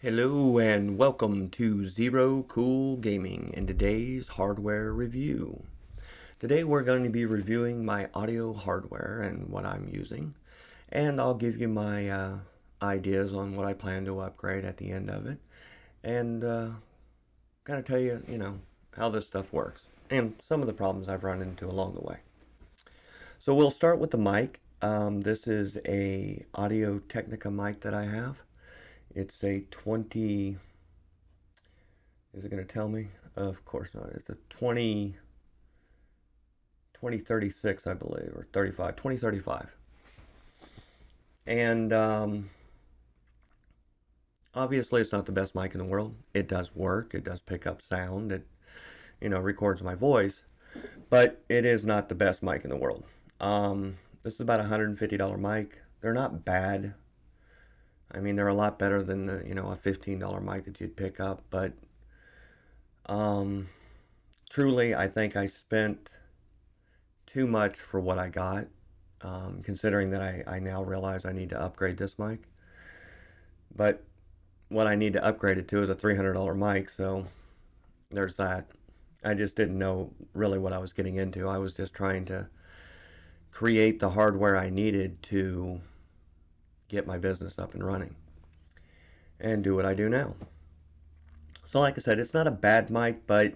Hello and welcome to Zero Cool Gaming and today's hardware review. Today we're going to be reviewing my audio hardware and what I'm using, and I'll give you my ideas on what I plan to upgrade at the end of it, and kind of tell you, how this stuff works and some of the problems I've run into along the way. So we'll start with the mic. This is a Audio Technica mic that I have. It's a 20. Is it going to tell me? Of course not. It's a 2036, I believe, or 35, 2035. And obviously, it's not the best mic in the world. It does work. It does pick up sound. It, records my voice. But it is not the best mic in the world. This is about a $150 mic. They're not bad. I mean, they're a lot better than a $15 mic that you'd pick up. But truly, I think I spent too much for what I got, considering that I now realize I need to upgrade this mic. But what I need to upgrade it to is a $300 mic, so there's that. I just didn't know really what I was getting into. I was just trying to create the hardware I needed to get my business up and running and do what I do now. So like I said, it's not a bad mic, but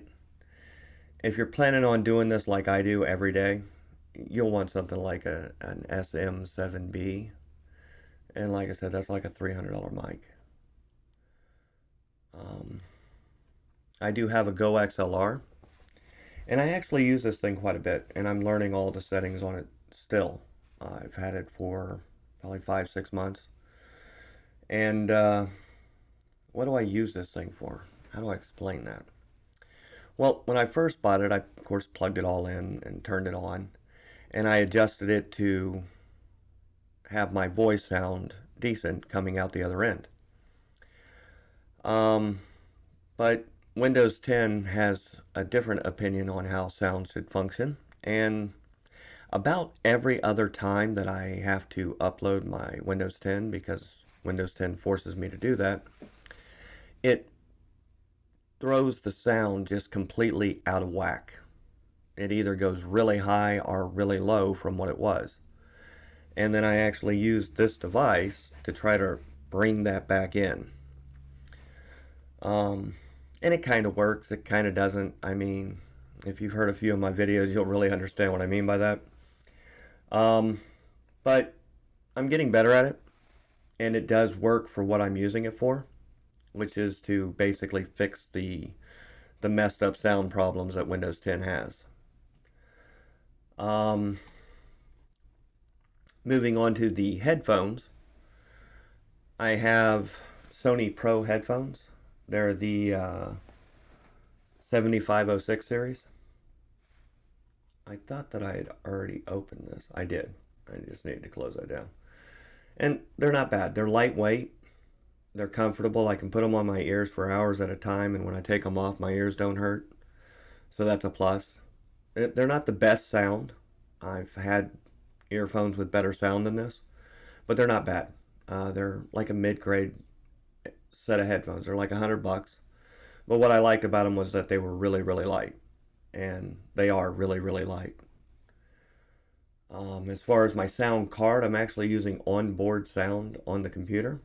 if you're planning on doing this like I do every day, you'll want something like an SM7B. And like I said, that's like a $300 mic. I do have a Go XLR, and I actually use this thing quite a bit, and I'm learning all the settings on it still. I've had it for probably 5, 6 months. And what do I use this thing for? How do I explain that? Well, when I first bought it, I of course plugged it all in and turned it on, and I adjusted it to have my voice sound decent coming out the other end. But Windows 10 has a different opinion on how sound should function, and about every other time that I have to upload my Windows 10, because Windows 10 forces me to do that, it throws the sound just completely out of whack. It either goes really high or really low from what it was. And then I actually used this device to try to bring that back in. And it kind of works, it kind of doesn't. I mean, if you've heard a few of my videos, you'll really understand what I mean by that. But I'm getting better at it, and it does work for what I'm using it for, which is to basically fix the messed up sound problems that Windows 10 has. Moving on to the headphones, I have Sony Pro headphones. They're the 7506 series. I thought that I had already opened this. I did. I just need to close that down. And they're not bad. They're lightweight. They're comfortable. I can put them on my ears for hours at a time, and when I take them off, my ears don't hurt. So that's a plus. They're not the best sound. I've had earphones with better sound than this, but they're not bad. They're like a mid-grade set of headphones. They're like $100. But what I liked about them was that they were really, really light. And they are really, really light. As far as my sound card, I'm actually using onboard sound on the computer.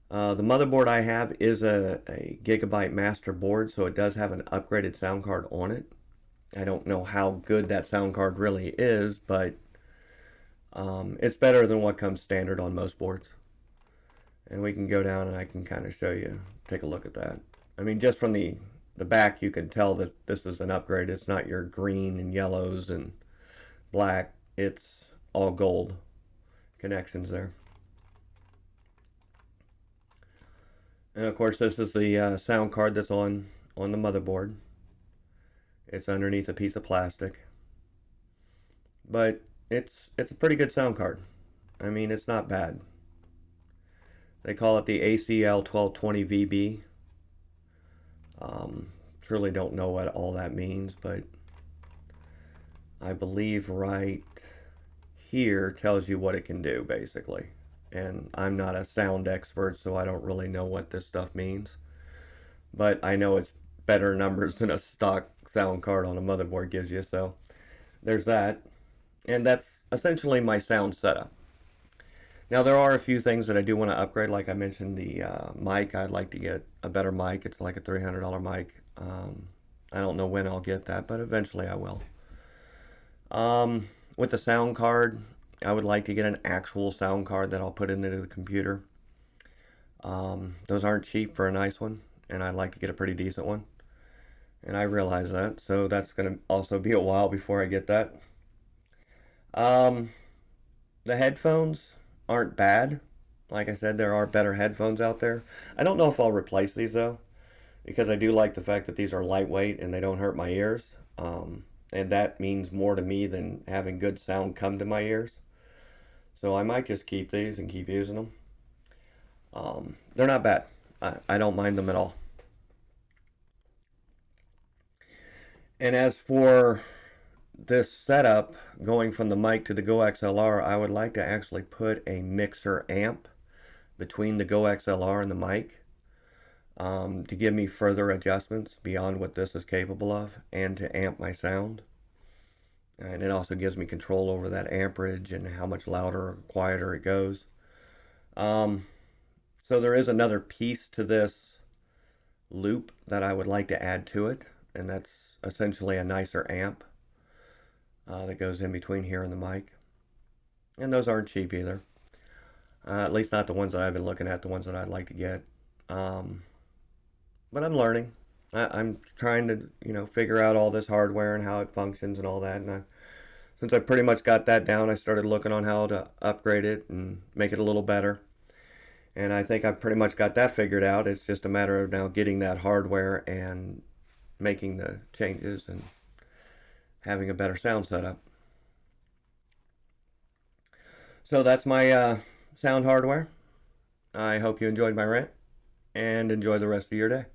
The motherboard I have is a Gigabyte master board, so it does have an upgraded sound card on it. I don't know how good that sound card really is, but it's better than what comes standard on most boards. And we can go down and I can kind of show you, take a look at that. I mean, just from the back, you can tell that this is an upgrade. It's not your green and yellows and black. It's all gold connections there. And of course, this is the sound card that's on the motherboard. It's underneath a piece of plastic. But it's a pretty good sound card. I mean, it's not bad. They call it the ACL 1220VB. Truly don't know what all that means, but I believe right here tells you what it can do, basically. and I'm not a sound expert, so I don't really know what this stuff means. But I know it's better numbers than a stock sound card on a motherboard gives you, so there's that. And that's essentially my sound setup. Now, there are a few things that I do want to upgrade. Like I mentioned, the mic. I'd like to get a better mic. It's like a $300 mic. I don't know when I'll get that, but eventually I will. With the sound card, I would like to get an actual sound card that I'll put into the computer. Those aren't cheap for a nice one, and I'd like to get a pretty decent one. And I realize that, so that's going to also be a while before I get that. Um, the headphones aren't bad. Like I said, there are better headphones out there. I don't know if I'll replace these though, because I do like the fact that these are lightweight and they don't hurt my ears. And that means more to me than having good sound come to my ears. So I might just keep these and keep using them. They're not bad. I don't mind them at all. And as for this setup, going from the mic to the Go XLR, I would like to actually put a mixer amp between the Go XLR and the mic, to give me further adjustments beyond what this is capable of, and to amp my sound. And it also gives me control over that amperage and how much louder or quieter it goes. Um, so there is another piece to this loop that I would like to add to it, and that's essentially a nicer amp that goes in between here and the mic. And those aren't cheap either. At least not the ones that I've been looking at, the ones that I'd like to get. Um, but I'm learning. I'm trying to, figure out all this hardware and how it functions and all that. And since I pretty much got that down, I started looking on how to upgrade it and make it a little better. And I think I've pretty much got that figured out. It's just a matter of now getting that hardware and making the changes and having a better sound setup. So that's my sound hardware. I hope you enjoyed my rant and enjoy the rest of your day.